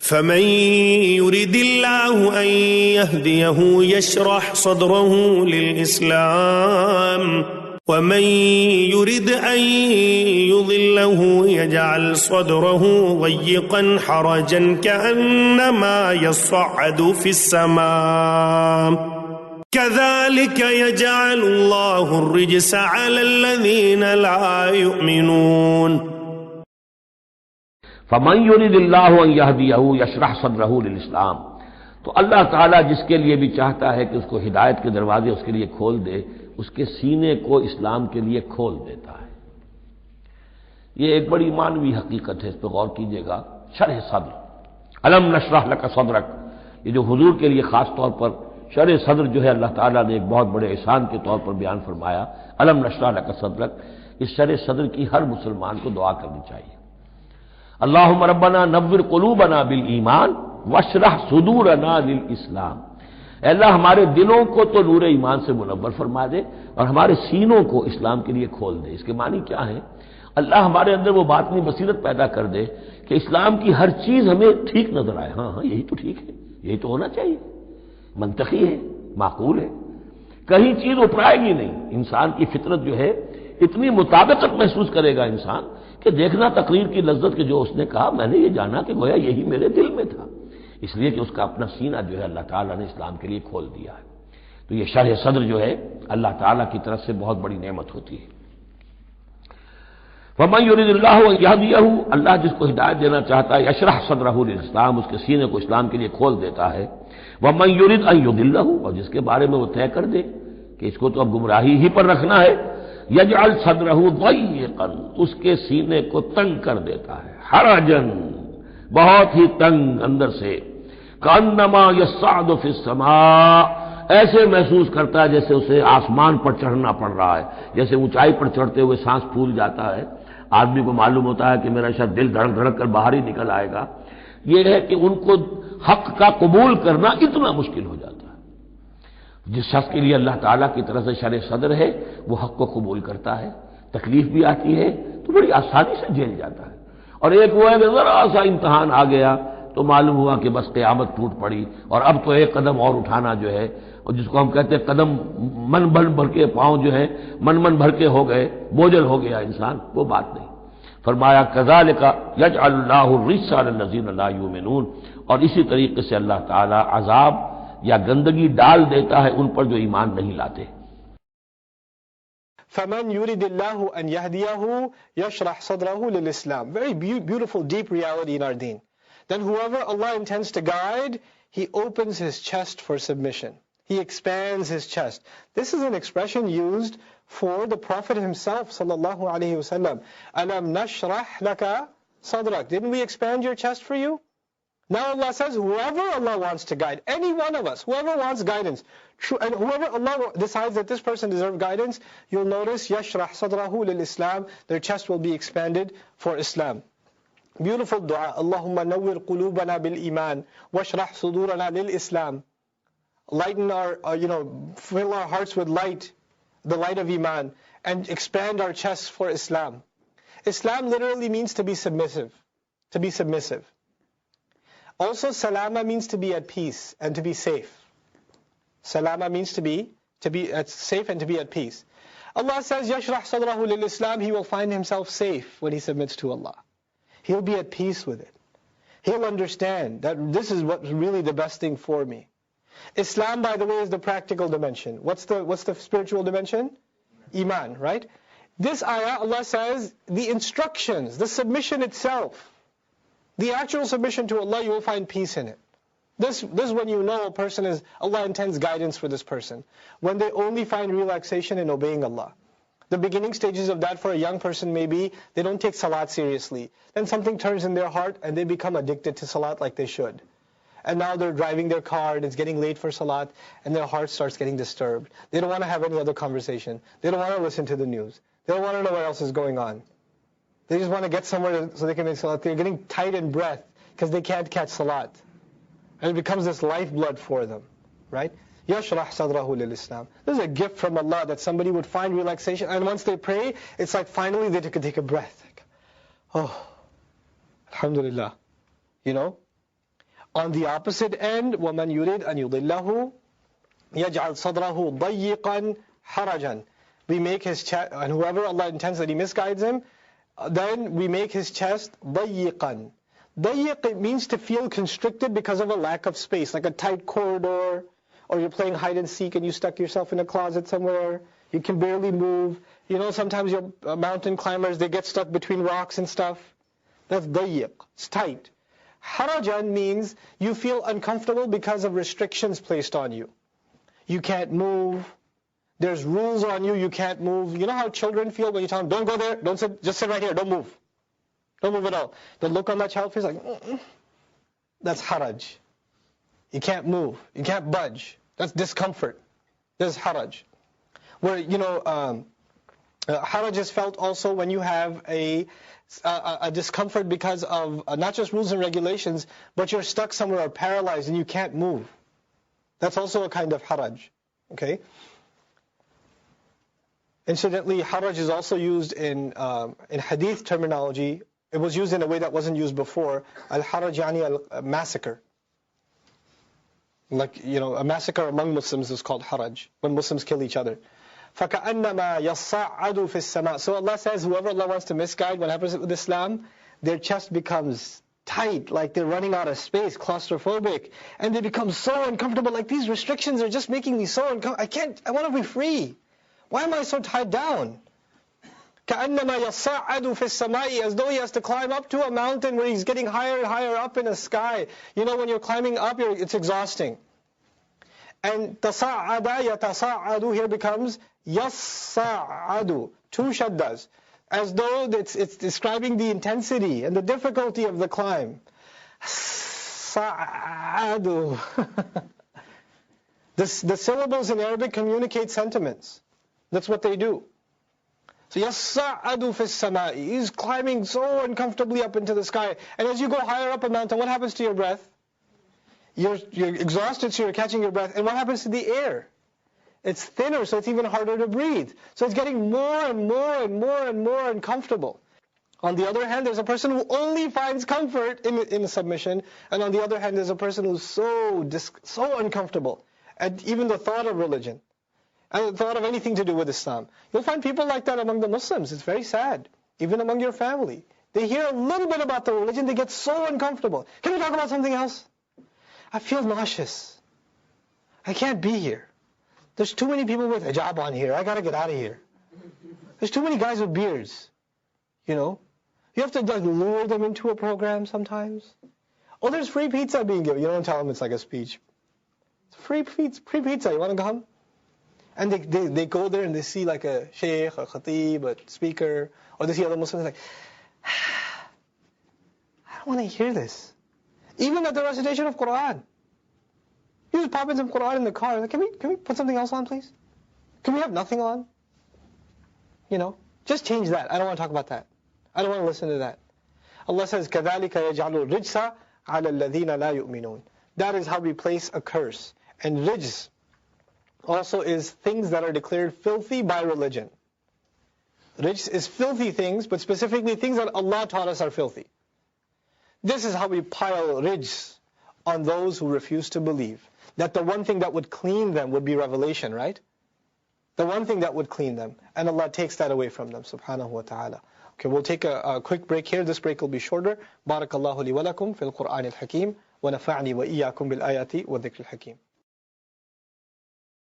فمن يرد الله أن يهديه يشرح صدره للإسلام ومن يرد أن يضله يجعل صدره ضيقا حرجا كأنما يصعد في السماء كذلك يجعل الله الرجس على الذين لا يؤمنون فمن يرد اللہ ان یہدیہ یشرح صدرہ للاسلام، تو اللہ تعالیٰ جس کے لیے بھی چاہتا ہے کہ اس کو ہدایت کے دروازے اس کے لیے کھول دے، اس کے سینے کو اسلام کے لیے کھول دیتا ہے۔ یہ ایک بڑی معنوی حقیقت ہے، اس پہ غور کیجئے گا۔ شرح صدر، الم نشرح لک صدرک، یہ جو حضور کے لیے خاص طور پر شرح صدر جو ہے اللہ تعالیٰ نے ایک بہت بڑے احسان کے طور پر بیان فرمایا، الم نشرح لک صدرک، اس شرح صدر کی ہر مسلمان کو دعا کرنی چاہیے۔ اللہم ربنا نور قلوبنا بالایمان واشرح صدورنا للاسلام، اے اللہ ہمارے دلوں کو تو نور ایمان سے منور فرما دے اور ہمارے سینوں کو اسلام کے لیے کھول دے۔ اس کے معنی کیا ہے؟ اللہ ہمارے اندر وہ باطنی بصیرت پیدا کر دے کہ اسلام کی ہر چیز ہمیں ٹھیک نظر آئے، ہاں یہی تو ٹھیک ہے، یہی تو ہونا چاہیے، منطقی ہے، معقول ہے، کہیں چیز اپرائے گی نہیں۔ انسان کی فطرت جو ہے اتنی مطابقت محسوس کرے گا انسان کہ دیکھنا تقریر کی لذت کہ جو اس نے کہا میں نے یہ جانا کہ گویا یہی میرے دل میں تھا، اس لیے کہ اس کا اپنا سینہ جو ہے اللہ تعالیٰ نے اسلام کے لیے کھول دیا ہے۔ تو یہ شرح صدر جو ہے اللہ تعالیٰ کی طرف سے بہت بڑی نعمت ہوتی ہے۔ وَمَن يُرِدِ اللَّهُ أَن يَهْدِيَهُ، اللہ جس کو ہدایت دینا چاہتا ہے یشرح صدرہ للاسلام، اس کے سینے کو اسلام کے لیے کھول دیتا ہے۔ وَمَن يُرِدْ أَن يُضِلَّهُ، اور جس کے بارے میں وہ طے کر دے کہ اس کو تو اب گمراہی ہی پر رکھنا ہے، یجعل صدرہ ضیقا، اس کے سینے کو تنگ کر دیتا ہے، حرجن، بہت ہی تنگ اندر سے، کانما یصعد فی السماء، ایسے محسوس کرتا ہے جیسے اسے آسمان پر چڑھنا پڑ رہا ہے، جیسے اونچائی پر چڑھتے ہوئے سانس پھول جاتا ہے، آدمی کو معلوم ہوتا ہے کہ میرا شاید دل دھڑک دھڑک کر باہر ہی نکل آئے گا۔ یہ ہے کہ ان کو حق کا قبول کرنا اتنا مشکل ہو جاتا ہے۔ جس شخص کے لیے اللہ تعالیٰ کی طرف سے شرح صدر ہے وہ حق کو قبول کرتا ہے، تکلیف بھی آتی ہے تو بڑی آسانی سے جھیل جاتا ہے، اور ایک وہ ہے کہ ذرا سا امتحان آ گیا تو معلوم ہوا کہ بس قیامت ٹوٹ پڑی، اور اب تو ایک قدم اور اٹھانا جو ہے، اور جس کو ہم کہتے ہیں قدم من بھر کے، پاؤں جو ہے من بھر کے ہو گئے، بوجھل ہو گیا انسان، وہ بات نہیں۔ فرمایا کذالک یجعل اللہ الرجس علی الذین لا یؤمنون، اور اسی طریقے سے اللہ تعالیٰ عذاب یا گندگی ڈال دیتا ہے ان پر جو ایمان نہیں لاتے۔ فَمَنْ يُرِدِ اللَّهُ أَنْ يَهْدِيَهُ يَشْرَحْ صَدْرَهُ لِلْإِسْلَامِ. Very beautiful, deep reality in our deen. Then whoever Allah intends to guide, He opens his chest for submission. He expands his chest. This is an expression used for the Prophet himself, sallallahu alaihi wasallam. Alam nashrah laka sadrak. Didn't we expand your chest for you? Now Allah says, whoever Allah wants to guide, any one of us, whoever wants guidance, and whoever Allah decides that this person deserves guidance, you'll notice, yashrah sadrahu lil-Islam, their chest will be expanded for Islam. Beautiful dua, Allahumma nawwir qulubana bil-iman, washrah sudurana lil-Islam. Lighten our, fill our hearts with light, the light of Iman, and expand our chests for Islam. Islam literally means to be submissive, to be submissive. Also, salama means to be at peace and to be safe. Salama means to be safe and to be at peace. Allah says, yashrah sadrahu lil-Islam, he will find himself safe when he submits to Allah. He'll be at peace with it. He'll understand that this is what's really the best thing for me. Islam, by the way, is the practical dimension. What's the spiritual dimension? Iman, right? This ayah, Allah says, the instructions, the submission itself, the actual submission to Allah, you will find peace in it. This is when you know a person is, Allah intends guidance for this person. When they only find relaxation in obeying Allah. The beginning stages of that for a young person may be, they don't take salat seriously. Then something turns in their heart and they become addicted to salat like they should. And now they're driving their car and it's getting late for salat and their heart starts getting disturbed. They don't want to have any other conversation. They don't want to listen to the news. They don't want to know what else is going on. They just want to get somewhere so they can make salat. They're getting tight in breath because they can't catch salat. And it becomes this lifeblood for them, right? Yashrah sadrahu lil-Islam. This is a gift from Allah that somebody would find relaxation, and once they pray, it's like finally they could take a breath. Oh, alhamdulillah. On the opposite end, وَمَنْ يُرِدْ أَنْ يُضِلَّهُ يَجْعَلْ صَدْرَهُ ضَيِّقًا حَرَجًا. We make his chest, and whoever Allah intends that He misguides him, then we make his chest ضَيِّقًا. ضَيِّق, it means to feel constricted because of a lack of space, like a tight corridor, or you're playing hide and seek and you stuck yourself in a closet somewhere, you can barely move. You know, sometimes your mountain climbers, they get stuck between rocks and stuff. That's ضَيِّق, it's tight. Harajan means you feel uncomfortable because of restrictions placed on you. You can't move. There's rules on you, you can't move. You know how children feel when you tell them, don't go there, don't sit, just sit right here, don't move. Don't move at all. The look on that child's face like, that's haraj. You can't move, you can't budge. That's discomfort. There's haraj. Where, you know, haraj is felt also when you have a discomfort because of not just rules and regulations, but you're stuck somewhere or paralyzed and you can't move. That's also a kind of haraj. Okay? Incidentally, haraj is also used in hadith terminology. It was used in a way that wasn't used before. Al-haraj yani al-massacre. Like, you know, a massacre among Muslims is called haraj, when Muslims kill each other. فَكَأَنَّمَا يَصَّعَّدُ فِي السَّمَاءِ. So Allah says, whoever Allah wants to misguide, what happens with Islam, their chest becomes tight, like they're running out of space, claustrophobic, and they become so uncomfortable, like these restrictions are just making me so uncomfortable. I want to be free. Why am I so tied down? كَأَنَّمَا يَصَّعَّدُ فِي السَّمَاءِ. As though he has to climb up to a mountain where he's getting higher and higher up in the sky. You know, when you're climbing up, it's exhausting. And تَصَعَّدَ يَتَصَعَّدُ here becomes يَصَّعَّدُ. Two shaddas. As though it's describing the intensity and the difficulty of the climb. Sa'adu. The syllables in Arabic communicate sentiments. That's what they do. So يَصَّعَّدُ فِي السَّمَاءِ. He's climbing so uncomfortably up into the sky. And as you go higher up a mountain, what happens to your breath? You're exhausted, so you're catching your breath. And what happens to the air? It's thinner, so it's even harder to breathe. So it's getting more and more and more and more uncomfortable. On the other hand, there's a person who only finds comfort in submission. And on the other hand, there's a person who's so uncomfortable at even the thought of religion. And the thought of anything to do with Islam. You'll find people like that among the Muslims. It's very sad. Even among your family. They hear a little bit about the religion, they get so uncomfortable. Can we talk about something else? I feel nauseous. I can't be here. There's too many people with hijab on here. I gotta get out of here. There's too many guys with beards. You know? You have to lure them into a program sometimes. Oh, there's free pizza being given. You don't tell them it's like a speech. It's free pizza. You want to come? And they go there and they see like a Shaikh, a Khatib, a speaker, or they see other Muslims like, I don't want to hear this. Even at the recitation of Qur'an. You just pop in some Qur'an in the car. Like, can we put something else on, please? Can we have nothing on? You know, just change that. I don't want to talk about that. I don't want to listen to that. Allah says, كَذَلِكَ يَجْعَلُ الرِّجْسَ عَلَى الَّذِينَ لَا يُؤْمِنُونَ. That is how we place a curse. And rijs also is things that are declared filthy by religion. Rijs is filthy things, but specifically things that Allah taught us are filthy. This is how we pile rijs on those who refuse to believe. That the one thing that would clean them would be revelation, right? The one thing that would clean them. And Allah takes that away from them, subhanahu wa ta'ala. Okay, we'll take a quick break here. This break will be shorter. Barakallahu li wa lakum fil Qur'an al-Hakim. Wa nafa'ni wa iyyakum bil ayati wa dhikr al-Hakim.